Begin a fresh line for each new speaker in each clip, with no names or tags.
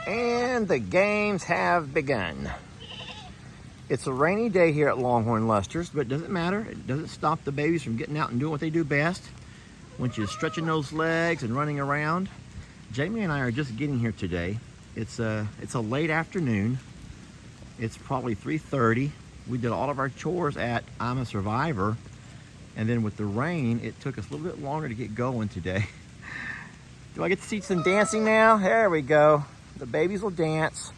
And the games have begun. It's a rainy day here at Longhorn Lester's, but it doesn't matter. It doesn't stop the babies from getting out and doing what they do best, which is stretching those legs and running around. Jamie and I are just getting here today. It's a late afternoon. It's probably 3:30. We did all of our chores at I'm a Survivor, and then with the rain, it took us a little bit longer to get going today. Do I get to see some dancing now? There we go. The babies will dance.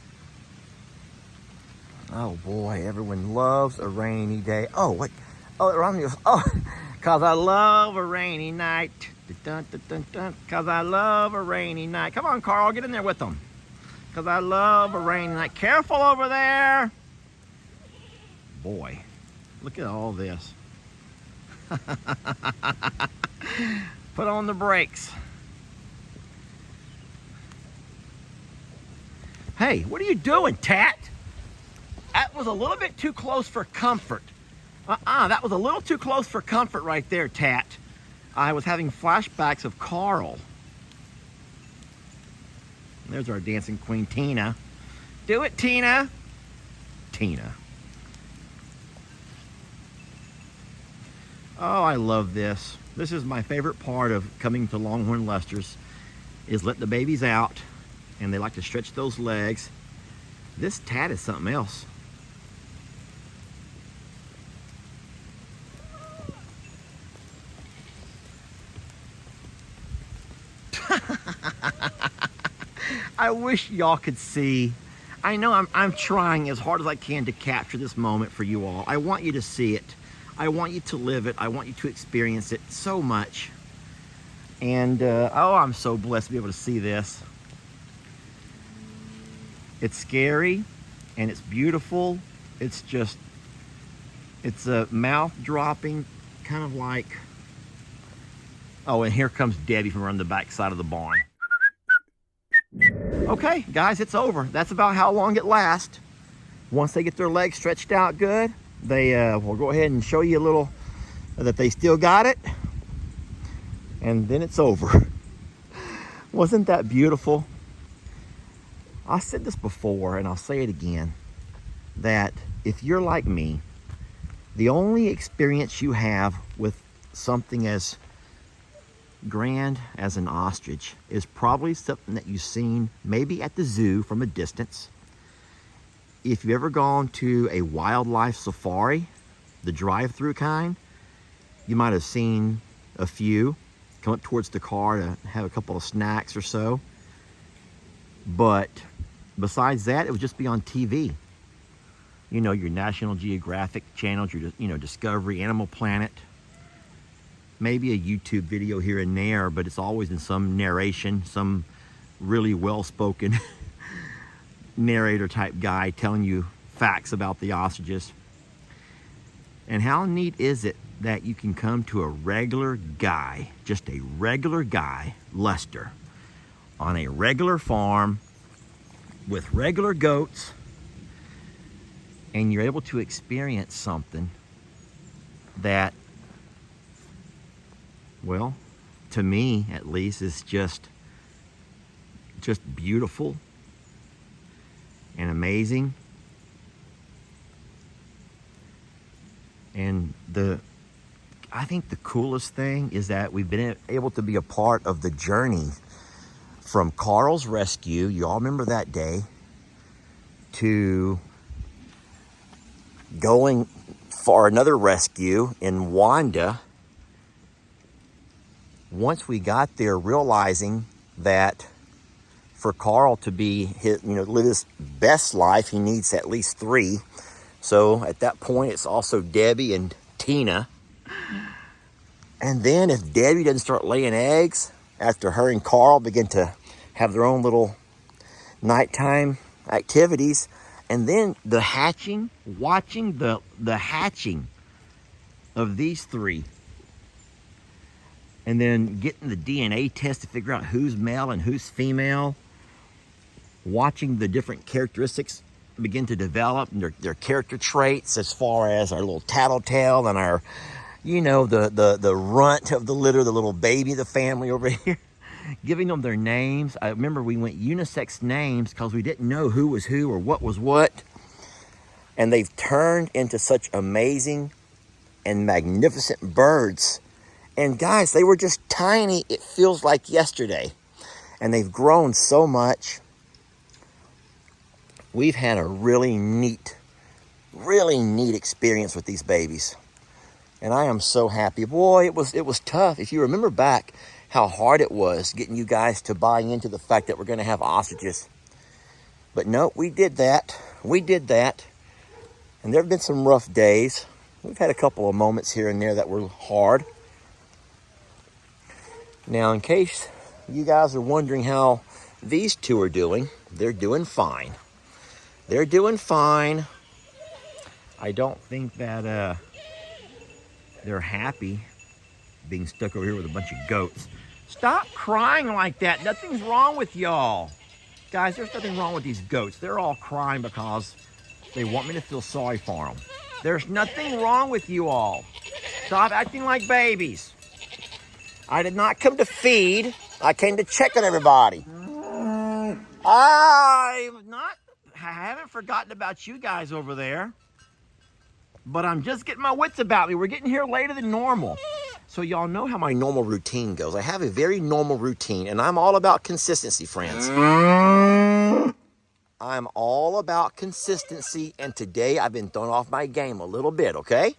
Oh boy, everyone loves a rainy day. Oh, wait. Oh, it reminds me of, oh, cause I love a rainy night. Dun, dun, dun, dun, cause I love a rainy night. Come on, Carl, get in there with them. Cause I love a rainy night. Careful over there. Boy, look at all this. Put on the brakes. Hey, what are you doing, Tat? That was a little bit too close for comfort. That was a little too close for comfort right there, Tat. I was having flashbacks of Carl. There's our dancing queen, Tina. Do it, Tina. Tina. Oh, I love this. This is my favorite part of coming to Longhorn Lester's, is let the babies out, and they like to stretch those legs. This Tat is something else. I wish y'all could see. I know I'm trying as hard as I can to capture this moment for you all. I want you to see it. I want you to live it. I want you to experience it so much. And oh, I'm so blessed to be able to see this. It's scary and it's beautiful. It's just, it's a mouth dropping, kind of like, oh, and here comes Debbie from around the back side of the barn. Okay, guys, it's over. That's about how long it lasts. Once they get their legs stretched out good, they will go ahead and show you a little that they still got it, and then it's over. Wasn't that beautiful? I said this before, and I'll say it again, that if you're like me, the only experience you have with something as grand as an ostrich is probably something that you've seen maybe at the zoo from a distance. If you've ever gone to a wildlife safari, the drive-through kind, you might have seen a few come up towards the car to have a couple of snacks or so. But besides that, it would just be on TV. You know, your National Geographic channels, your, you know, Discovery, Animal Planet. Maybe a YouTube video here and there, but it's always in some narration, some really well-spoken narrator type guy telling you facts about the ostriches. And how neat is it that you can come to a regular guy, just a regular guy, Lester, on a regular farm with regular goats, and you're able to experience something that, well, to me at least, is just beautiful and amazing. And I think the coolest thing is that we've been able to be a part of the journey from Carl's rescue, you all remember that day, to going for another rescue in Wanda. Once we got there, realizing that for Carl to be live his best life, he needs at least 3. So at that point, it's also Debbie and Tina. And then if Debbie doesn't start laying eggs after her and Carl begin to have their own little nighttime activities, and then the hatching, watching the hatching of these 3, and then getting the DNA test to figure out who's male and who's female, watching the different characteristics begin to develop, and their character traits, as far as our little tattletale and our, the runt of the litter, the little baby of the family over here. giving them their names. I remember we went unisex names because we didn't know who was who or what was what. And they've turned into such amazing and magnificent birds. And guys, they were just tiny. It feels like yesterday. And they've grown so much. We've had a really neat experience with these babies. And I am so happy. Boy, it was tough. If you remember back how hard it was getting you guys to buy into the fact that we're going to have ostriches. But no, we did that. We did that. And there have been some rough days. We've had a couple of moments here and there that were hard. Now, in case you guys are wondering how these two are doing, they're doing fine. They're doing fine. I don't think that they're happy being stuck over here with a bunch of goats. Stop crying like that. Nothing's wrong with y'all. Guys, there's nothing wrong with these goats. They're all crying because they want me to feel sorry for them. There's nothing wrong with you all. Stop acting like babies. I did not come to feed. I came to check on everybody. I haven't forgotten about you guys over there. But I'm just getting my wits about me. We're getting here later than normal. So y'all know how my normal routine goes. I have a very normal routine, and I'm all about consistency, friends. I'm all about consistency, and today I've been thrown off my game a little bit, okay?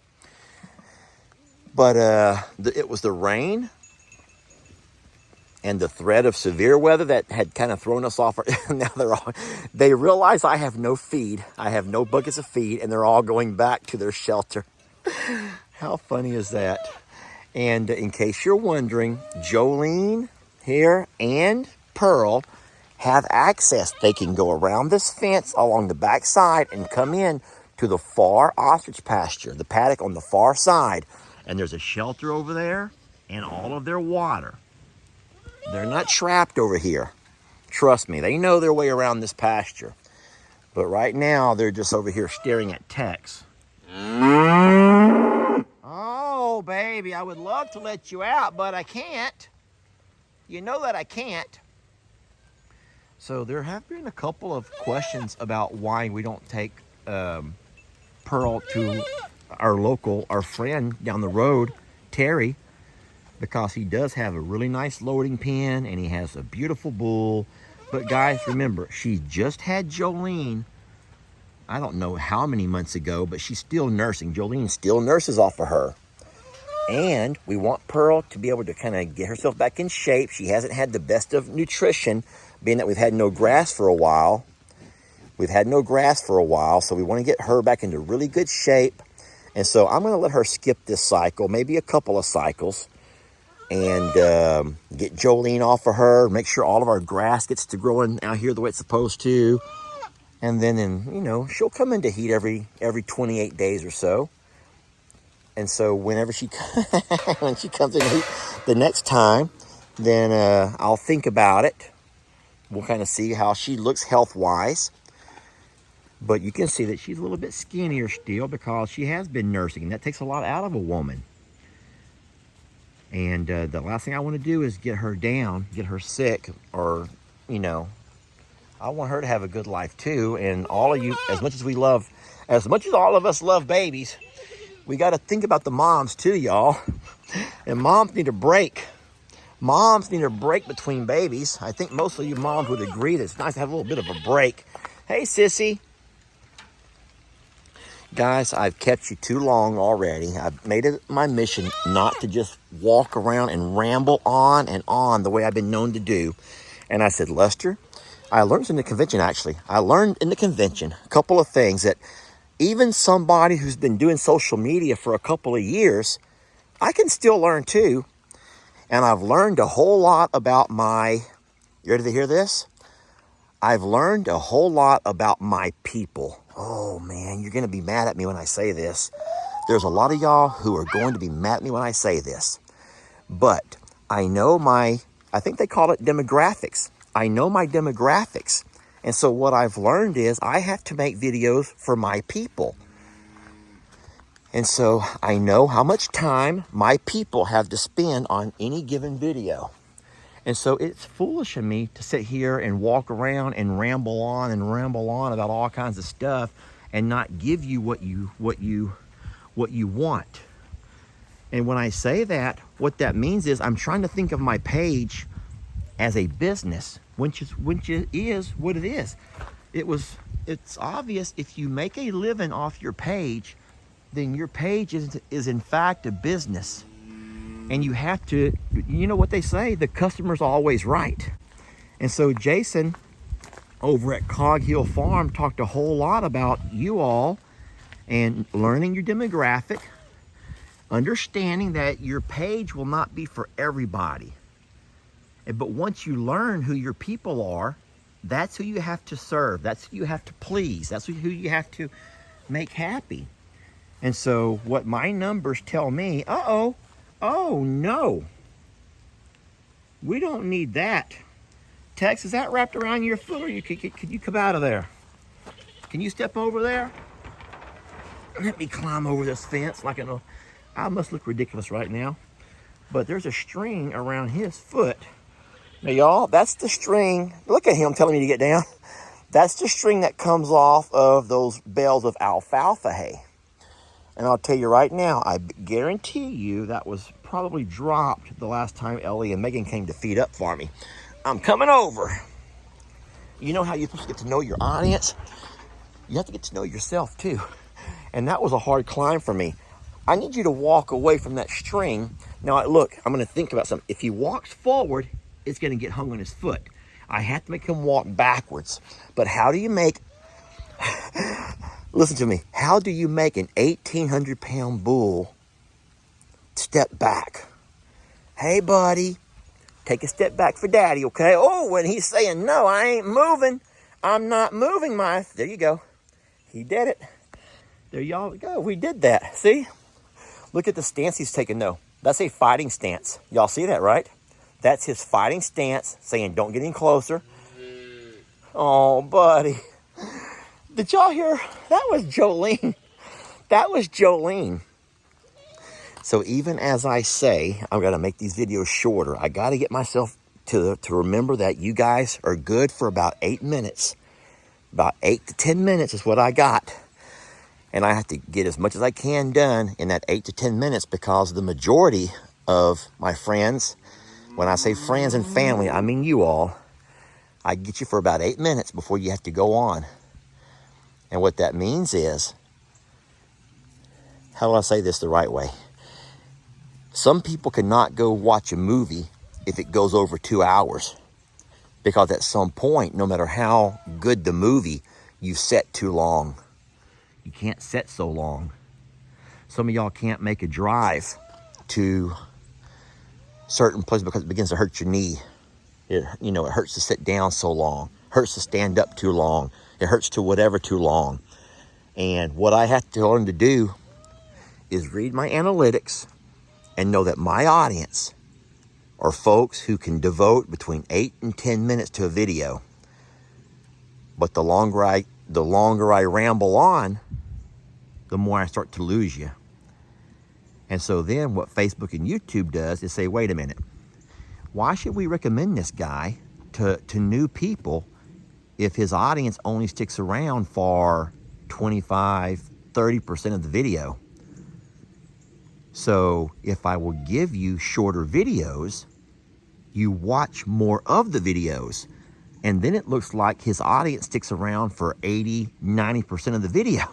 But it was the rain and the threat of severe weather that had kind of thrown us off. Now they realize I have no feed. I have no buckets of feed, and they're all going back to their shelter. How funny is that? And in case you're wondering, Jolene here and Pearl have access. They can go around this fence along the back side and come in to the far ostrich pasture, the paddock on the far side. And there's a shelter over there and all of their water. They're not trapped over here. Trust me, they know their way around this pasture. But right now, they're just over here staring at Tex. Oh, baby, I would love to let you out, but I can't. You know that I can't. So there have been a couple of questions about why we don't take Pearl to our friend down the road, Terry, because he does have a really nice loading pen and he has a beautiful bull. But guys, remember, she just had Jolene, I don't know how many months ago, but she's still nursing. Jolene still nurses off of her. And we want Pearl to be able to kind of get herself back in shape. She hasn't had the best of nutrition, being that we've had no grass for a while. So we want to get her back into really good shape. And so I'm going to let her skip this cycle, maybe a couple of cycles, and get Jolene off of her, make sure all of our grass gets to growing out here the way it's supposed to. And then, she'll come into heat every 28 days or so. And so whenever when she comes in heat the next time, then I'll think about it. We'll kind of see how she looks health-wise. But you can see that she's a little bit skinnier still because she has been nursing, and that takes a lot out of a woman. And the last thing I want to do is get her down, get her sick, or, I want her to have a good life too. And all of you, as much as all of us love babies, we got to think about the moms too, y'all. And moms need a break. Moms need a break between babies. I think most of you moms would agree that it's nice to have a little bit of a break. Hey, sissy. Guys, I've kept you too long already. I've made it my mission not to just walk around and ramble on and on the way I've been known to do. And I said, Lester, I learned in the convention, actually. I learned in the convention a couple of things that even somebody who's been doing social media for a couple of years, I can still learn too. And I've learned a whole lot about you ready to hear this? I've learned a whole lot about my people. Oh man, you're going to be mad at me when I say this. There's a lot of y'all who are going to be mad at me when I say this. But I know I think they call it demographics. I know my demographics. And so what I've learned is I have to make videos for my people. And so I know how much time my people have to spend on any given video. And so it's foolish of me to sit here and walk around and ramble on about all kinds of stuff and not give you what you want. And when I say that, what that means is I'm trying to think of my page as a business, which is what it is. It's obvious if you make a living off your page, then your page is in fact a business. And you have to, you know what they say, the customer's always right. And so Jason over at Cog Hill Farm talked a whole lot about you all and learning your demographic, understanding that your page will not be for everybody. But once you learn who your people are, that's who you have to serve. That's who you have to please. That's who you have to make happy. And so what my numbers tell me, oh no, we don't need that. Tex, is that wrapped around your foot, or could you come out of there? Can you step over there? Let me climb over this fence like I must look ridiculous right now. But there's a string around his foot. Now y'all, that's the string. Look at him telling me to get down. That's the string that comes off of those bales of alfalfa hay. And I'll tell you right now, I guarantee you that was probably dropped the last time Ellie and Megan came to feed up for me. I'm coming over. You know how you're supposed to get to know your audience? You have to get to know yourself too. And that was a hard climb for me. I need you to walk away from that string. Now look, I'm gonna think about something. If he walks forward, it's gonna get hung on his foot. I have to make him walk backwards. But how do you make, listen to me, how do you make an 1,800-pound bull step back? Hey, buddy, take a step back for daddy, okay? Oh, when he's saying, no, I ain't moving. I'm not moving there you go. He did it. There y'all go. We did that. See? Look at the stance he's taking, though. That's a fighting stance. Y'all see that, right? That's his fighting stance, saying, don't get any closer. Oh, buddy. Did y'all hear? That was Jolene. That was Jolene. So even as I say, I'm going to make these videos shorter. I got to get myself to remember that you guys are good for about 8 minutes. About 8 to 10 minutes is what I got. And I have to get as much as I can done in that 8 to 10 minutes, because the majority of my friends, when I say friends and family, I mean you all, I get you for about 8 minutes before you have to go on. And what that means is, how do I say this the right way? Some people cannot go watch a movie if it goes over 2 hours, because at some point, no matter how good the movie, you set too long. You can't set so long. Some of y'all can't make a drive to certain places because it begins to hurt your knee. It hurts to sit down so long. Hurts to stand up too long. It hurts to whatever too long. And what I have to learn to do is read my analytics and know that my audience are folks who can devote between 8 and 10 minutes to a video. But the longer I ramble on, the more I start to lose you. And so then what Facebook and YouTube does is say, wait a minute, why should we recommend this guy to new people if his audience only sticks around for 25, 30% of the video? So if I will give you shorter videos, you watch more of the videos. And then it looks like his audience sticks around for 80, 90% of the video.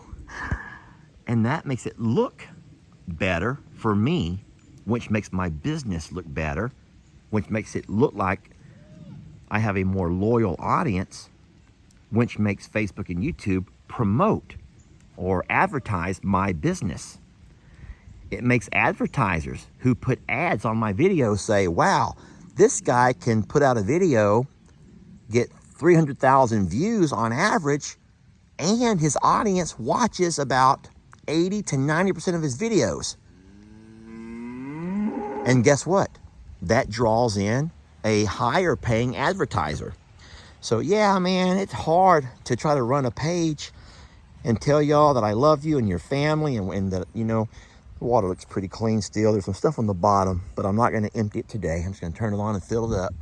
And that makes it look better for me, which makes my business look better, which makes it look like I have a more loyal audience, which makes Facebook and YouTube promote or advertise my business. It makes advertisers who put ads on my videos say, wow, this guy can put out a video, get 300,000 views on average, and his audience watches about 80 to 90% of his videos. And guess what? That draws in a higher paying advertiser. So yeah, man, it's hard to try to run a page and tell y'all that I love you and your family and that, The water looks pretty clean still. There's some stuff on the bottom, but I'm not going to empty it today. I'm just going to turn it on and fill it up.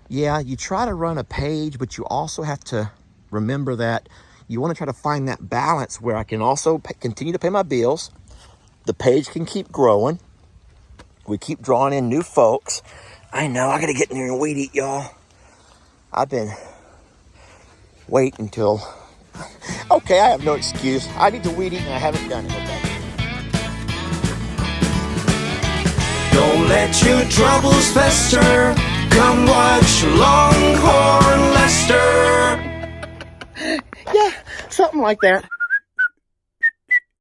Yeah, you try to run a page, but you also have to remember that you want to try to find that balance where I can also continue to pay my bills. The page can keep growing. We keep drawing in new folks. I know, I got to get in there and weed eat, y'all. I've been waiting until... Okay, I have no excuse. I need to weed eat and I haven't done it, okay?
Don't let your troubles fester. Come watch Longhorn Lester.
Yeah, something like that.